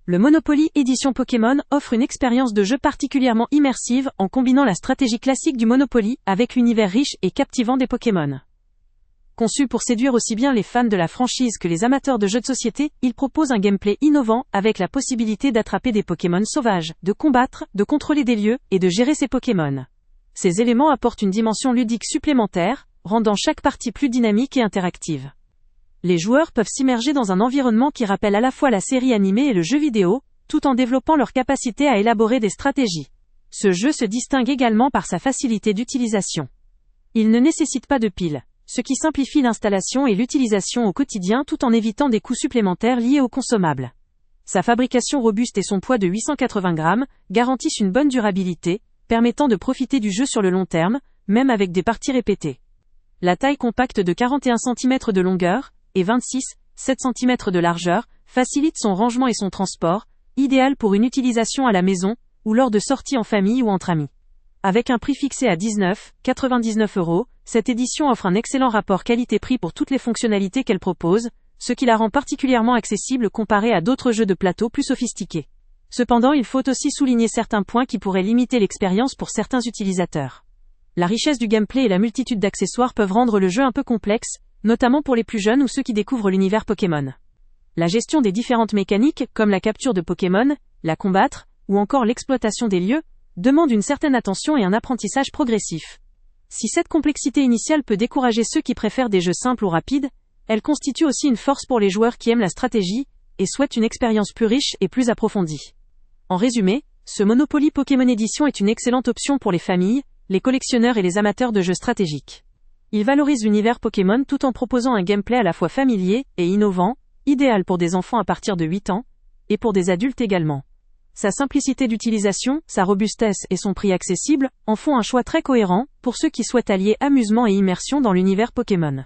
Le Monopoly Édition Pokémon offre une expérience de jeu particulièrement immersive en combinant la stratégie classique du Monopoly avec l'univers riche et captivant des Pokémon. Conçu pour séduire aussi bien les fans de la franchise que les amateurs de jeux de société, il propose un gameplay innovant avec la possibilité d'attraper des Pokémon sauvages, de combattre, de contrôler des lieux et de gérer ses Pokémon. Ces éléments apportent une dimension ludique supplémentaire, rendant chaque partie plus dynamique et interactive. Les joueurs peuvent s'immerger dans un environnement qui rappelle à la fois la série animée et le jeu vidéo, tout en développant leur capacité à élaborer des stratégies. Ce jeu se distingue également par sa facilité d'utilisation. Il ne nécessite pas de piles, ce qui simplifie l'installation et l'utilisation au quotidien tout en évitant des coûts supplémentaires liés aux consommables. Sa fabrication robuste et son poids de 880 grammes garantissent une bonne durabilité, permettant de profiter du jeu sur le long terme, même avec des parties répétées. La taille compacte de 41 cm de longueur et 26,7 cm de largeur facilite son rangement et son transport, idéal pour une utilisation à la maison ou lors de sorties en famille ou entre amis. Avec un prix fixé à 19,99 €, cette édition offre un excellent rapport qualité-prix pour toutes les fonctionnalités qu'elle propose, ce qui la rend particulièrement accessible comparée à d'autres jeux de plateau plus sophistiqués. Cependant, il faut aussi souligner certains points qui pourraient limiter l'expérience pour certains utilisateurs. La richesse du gameplay et la multitude d'accessoires peuvent rendre le jeu un peu complexe, notamment pour les plus jeunes ou ceux qui découvrent l'univers Pokémon. La gestion des différentes mécaniques, comme la capture de Pokémon, la combattre, ou encore l'exploitation des lieux, demande une certaine attention et un apprentissage progressif. Si cette complexité initiale peut décourager ceux qui préfèrent des jeux simples ou rapides, elle constitue aussi une force pour les joueurs qui aiment la stratégie et souhaitent une expérience plus riche et plus approfondie. En résumé, ce Monopoly Pokémon Edition est une excellente option pour les familles, les collectionneurs et les amateurs de jeux stratégiques. Il valorise l'univers Pokémon tout en proposant un gameplay à la fois familier et innovant, idéal pour des enfants à partir de 8 ans, et pour des adultes également. Sa simplicité d'utilisation, sa robustesse et son prix accessible en font un choix très cohérent pour ceux qui souhaitent allier amusement et immersion dans l'univers Pokémon.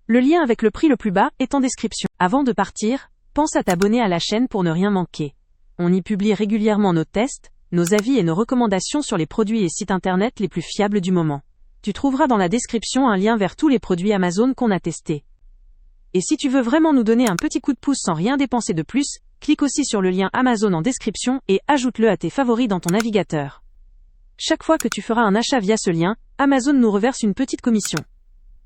Le lien avec le prix le plus bas est en description. Avant de partir, pense à t'abonner à la chaîne pour ne rien manquer. On y publie régulièrement nos tests, nos avis et nos recommandations sur les produits et sites internet les plus fiables du moment. Tu trouveras dans la description un lien vers tous les produits Amazon qu'on a testés. Et si tu veux vraiment nous donner un petit coup de pouce sans rien dépenser de plus, clique aussi sur le lien Amazon en description et ajoute-le à tes favoris dans ton navigateur. Chaque fois que tu feras un achat via ce lien, Amazon nous reverse une petite commission.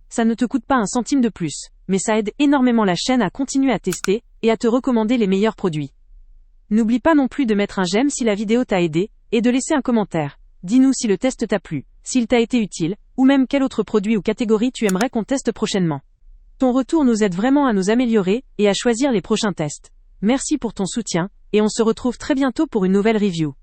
Ça ne te coûte pas un centime de plus, mais ça aide énormément la chaîne à continuer à tester et à te recommander les meilleurs produits. N'oublie pas non plus de mettre un j'aime si la vidéo t'a aidé et de laisser un commentaire. Dis-nous si le test t'a plu, s'il t'a été utile, ou même quel autre produit ou catégorie tu aimerais qu'on teste prochainement. Ton retour nous aide vraiment à nous améliorer et à choisir les prochains tests. Merci pour ton soutien, et on se retrouve très bientôt pour une nouvelle review.